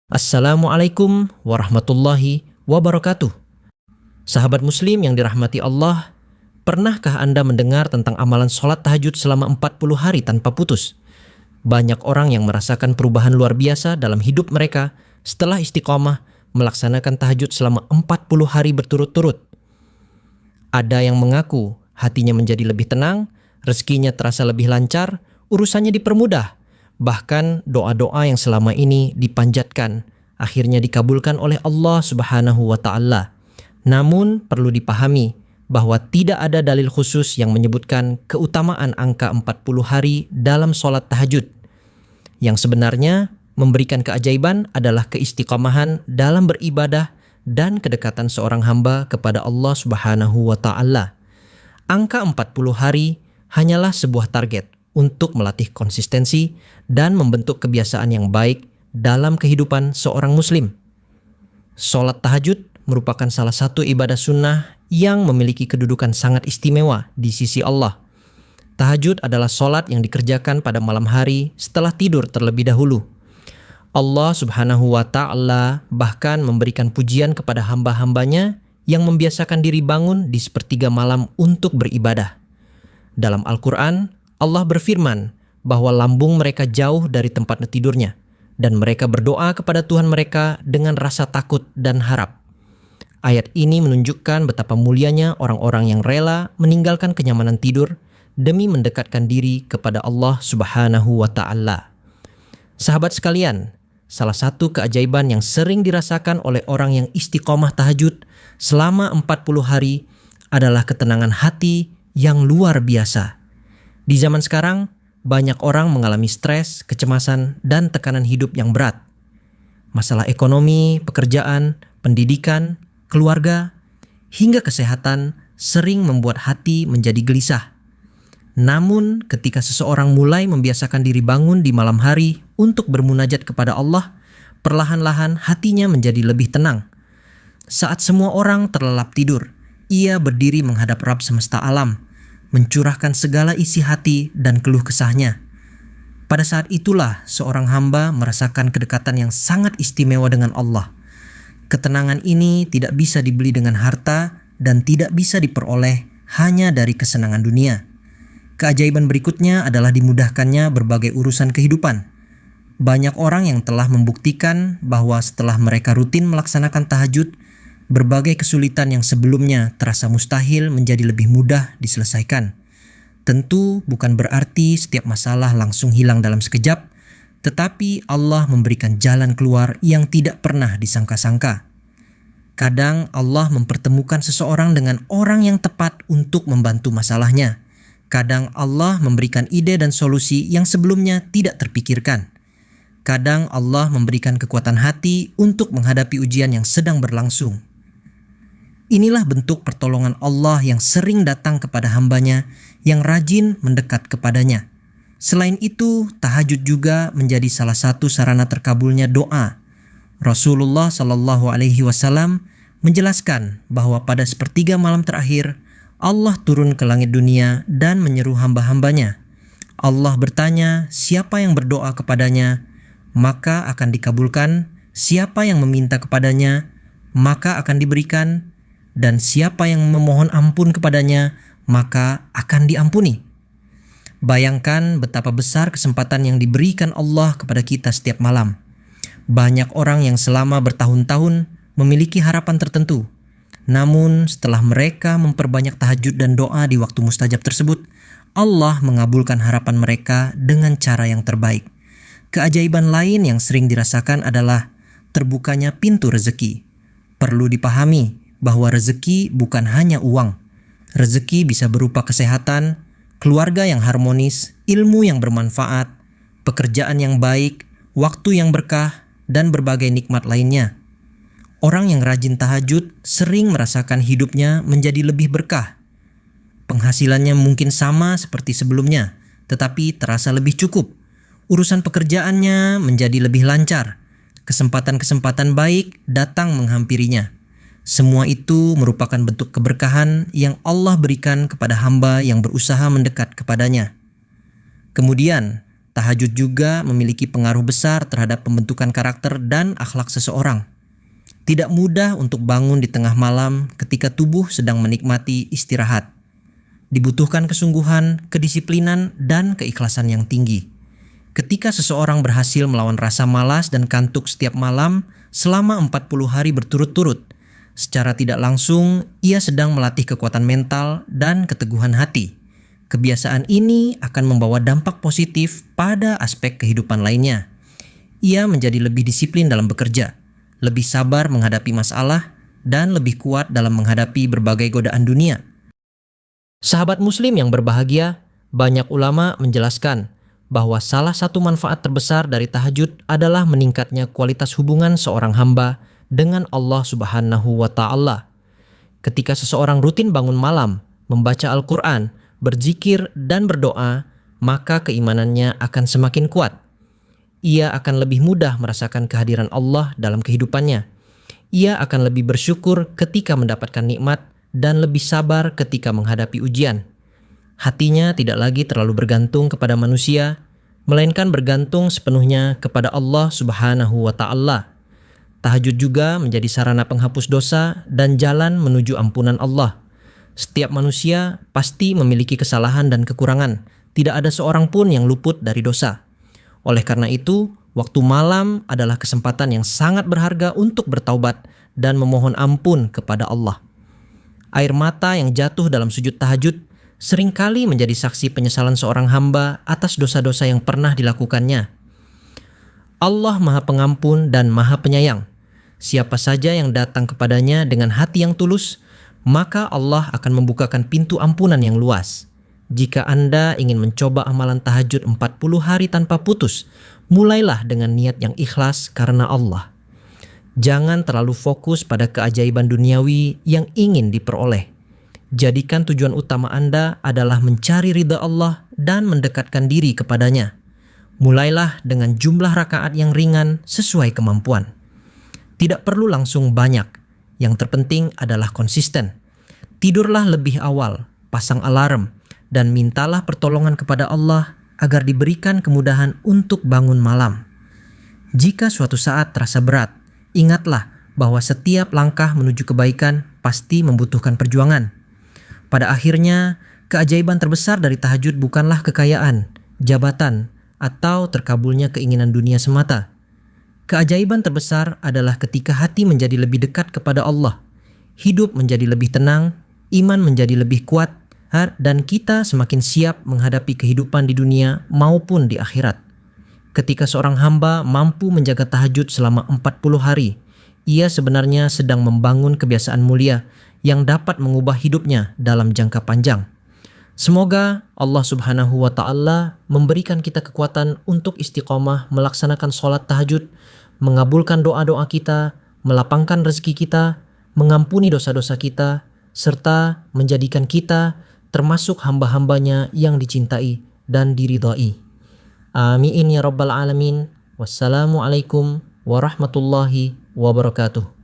Assalamualaikum warahmatullahi wabarakatuh. Sahabat muslim yang dirahmati Allah, pernahkah Anda mendengar tentang amalan sholat tahajud selama 40 hari tanpa putus? Banyak orang yang merasakan perubahan luar biasa dalam hidup mereka setelah istiqomah melaksanakan tahajud selama 40 hari berturut-turut. Ada yang mengaku hatinya menjadi lebih tenang, rezekinya terasa lebih lancar, urusannya dipermudah. Bahkan doa-doa yang selama ini dipanjatkan akhirnya dikabulkan oleh Allah Subhanahu wa Ta'ala. Namun perlu dipahami bahwa tidak ada dalil khusus yang menyebutkan keutamaan angka 40 hari dalam sholat tahajud. Yang sebenarnya memberikan keajaiban adalah keistiqomahan dalam beribadah dan kedekatan seorang hamba kepada Allah Subhanahu wa Ta'ala. Angka 40 hari hanyalah sebuah target untuk melatih konsistensi dan membentuk kebiasaan yang baik dalam kehidupan seorang muslim. Sholat tahajud merupakan salah satu ibadah sunnah yang memiliki kedudukan sangat istimewa di sisi Allah. Tahajud adalah sholat yang dikerjakan pada malam hari setelah tidur terlebih dahulu. Allah Subhanahu wa Ta'ala bahkan memberikan pujian kepada hamba-hambanya yang membiasakan diri bangun di sepertiga malam untuk beribadah. Dalam Al-Quran, Allah berfirman bahwa lambung mereka jauh dari tempat tidurnya dan mereka berdoa kepada Tuhan mereka dengan rasa takut dan harap. Ayat ini menunjukkan betapa mulianya orang-orang yang rela meninggalkan kenyamanan tidur demi mendekatkan diri kepada Allah Subhanahu wa Ta'ala. Sahabat sekalian, salah satu keajaiban yang sering dirasakan oleh orang yang istiqomah tahajud selama 40 hari adalah ketenangan hati yang luar biasa. Di zaman sekarang, banyak orang mengalami stres, kecemasan, dan tekanan hidup yang berat. Masalah ekonomi, pekerjaan, pendidikan, keluarga, hingga kesehatan sering membuat hati menjadi gelisah. Namun, ketika seseorang mulai membiasakan diri bangun di malam hari untuk bermunajat kepada Allah, perlahan-lahan hatinya menjadi lebih tenang. Saat semua orang terlelap tidur, ia berdiri menghadap Rabb semesta alam, mencurahkan segala isi hati dan keluh kesahnya. Pada saat itulah seorang hamba merasakan kedekatan yang sangat istimewa dengan Allah. Ketenangan ini tidak bisa dibeli dengan harta dan tidak bisa diperoleh hanya dari kesenangan dunia. Keajaiban berikutnya adalah dimudahkannya berbagai urusan kehidupan. Banyak orang yang telah membuktikan bahwa setelah mereka rutin melaksanakan tahajud, berbagai kesulitan yang sebelumnya terasa mustahil menjadi lebih mudah diselesaikan. Tentu bukan berarti setiap masalah langsung hilang dalam sekejap, tetapi Allah memberikan jalan keluar yang tidak pernah disangka-sangka. Kadang Allah mempertemukan seseorang dengan orang yang tepat untuk membantu masalahnya. Kadang Allah memberikan ide dan solusi yang sebelumnya tidak terpikirkan. Kadang Allah memberikan kekuatan hati untuk menghadapi ujian yang sedang berlangsung. Inilah bentuk pertolongan Allah yang sering datang kepada hambanya yang rajin mendekat kepadanya. Selain itu, tahajud juga menjadi salah satu sarana terkabulnya doa. Rasulullah Shallallahu Alaihi Wasallam menjelaskan bahwa pada sepertiga malam terakhir, Allah turun ke langit dunia dan menyeru hamba-hambanya. Allah bertanya, siapa yang berdoa kepadanya, maka akan dikabulkan. Siapa yang meminta kepadanya, maka akan diberikan. Dan siapa yang memohon ampun kepadanya, maka akan diampuni. Bayangkan betapa besar kesempatan yang diberikan Allah kepada kita setiap malam. Banyak orang yang selama bertahun-tahun memiliki harapan tertentu. Namun setelah mereka memperbanyak tahajud dan doa di waktu mustajab tersebut, Allah mengabulkan harapan mereka dengan cara yang terbaik. Keajaiban lain yang sering dirasakan adalah terbukanya pintu rezeki. Perlu dipahami bahwa rezeki bukan hanya uang. Rezeki bisa berupa kesehatan, keluarga yang harmonis, ilmu yang bermanfaat, pekerjaan yang baik, waktu yang berkah, dan berbagai nikmat lainnya. Orang yang rajin tahajud sering merasakan hidupnya menjadi lebih berkah. Penghasilannya mungkin sama seperti sebelumnya, tetapi terasa lebih cukup. Urusan pekerjaannya menjadi lebih lancar. Kesempatan-kesempatan baik datang menghampirinya. Semua itu merupakan bentuk keberkahan yang Allah berikan kepada hamba yang berusaha mendekat kepadanya. Kemudian, Tahajud juga memiliki pengaruh besar terhadap pembentukan karakter dan akhlak seseorang. Tidak mudah untuk bangun di tengah malam ketika tubuh sedang menikmati istirahat. Dibutuhkan kesungguhan, kedisiplinan, dan keikhlasan yang tinggi. Ketika seseorang berhasil melawan rasa malas dan kantuk setiap malam selama 40 hari berturut-turut, secara tidak langsung ia sedang melatih kekuatan mental dan keteguhan hati. Kebiasaan ini akan membawa dampak positif pada aspek kehidupan lainnya. Ia menjadi lebih disiplin dalam bekerja, lebih sabar menghadapi masalah, dan lebih kuat dalam menghadapi berbagai godaan dunia. Sahabat muslim yang berbahagia, banyak ulama menjelaskan bahwa salah satu manfaat terbesar dari tahajud adalah meningkatnya kualitas hubungan seorang hamba dengan Allah Subhanahu wa Ta'ala. Ketika seseorang rutin bangun malam, membaca Al-Quran, berzikir, dan berdoa, maka keimanannya akan semakin kuat. Ia akan lebih mudah merasakan kehadiran Allah dalam kehidupannya. Ia akan lebih bersyukur ketika mendapatkan nikmat dan lebih sabar ketika menghadapi ujian. Hatinya tidak lagi terlalu bergantung kepada manusia, melainkan bergantung sepenuhnya kepada Allah Subhanahu wa Ta'ala. Tahajud juga menjadi sarana penghapus dosa dan jalan menuju ampunan Allah. Setiap manusia pasti memiliki kesalahan dan kekurangan. Tidak ada seorang pun yang luput dari dosa. Oleh karena itu, waktu malam adalah kesempatan yang sangat berharga untuk bertaubat dan memohon ampun kepada Allah. Air mata yang jatuh dalam sujud tahajud seringkali menjadi saksi penyesalan seorang hamba atas dosa-dosa yang pernah dilakukannya. Allah Maha Pengampun dan Maha Penyayang. Siapa saja yang datang kepadanya dengan hati yang tulus, maka Allah akan membukakan pintu ampunan yang luas. Jika Anda ingin mencoba amalan tahajud 40 hari tanpa putus, mulailah dengan niat yang ikhlas karena Allah. Jangan terlalu fokus pada keajaiban duniawi yang ingin diperoleh. Jadikan tujuan utama Anda adalah mencari ridha Allah dan mendekatkan diri kepadanya. Mulailah dengan jumlah rakaat yang ringan sesuai kemampuan. Tidak perlu langsung banyak. Yang terpenting adalah konsisten. Tidurlah lebih awal, pasang alarm, dan mintalah pertolongan kepada Allah agar diberikan kemudahan untuk bangun malam. Jika suatu saat terasa berat, ingatlah bahwa setiap langkah menuju kebaikan pasti membutuhkan perjuangan. Pada akhirnya, keajaiban terbesar dari tahajud bukanlah kekayaan, jabatan, atau terkabulnya keinginan dunia semata. Keajaiban terbesar adalah ketika hati menjadi lebih dekat kepada Allah, hidup menjadi lebih tenang, iman menjadi lebih kuat, dan kita semakin siap menghadapi kehidupan di dunia maupun di akhirat. Ketika seorang hamba mampu menjaga tahajud selama 40 hari, ia sebenarnya sedang membangun kebiasaan mulia yang dapat mengubah hidupnya dalam jangka panjang. Semoga Allah Subhanahu wa Ta'ala memberikan kita kekuatan untuk istiqomah melaksanakan sholat tahajud, mengabulkan doa-doa kita, melapangkan rezeki kita, mengampuni dosa-dosa kita, serta menjadikan kita termasuk hamba-hambanya yang dicintai dan diridhai. Amin ya rabbal alamin. Wassalamualaikum warahmatullahi wabarakatuh.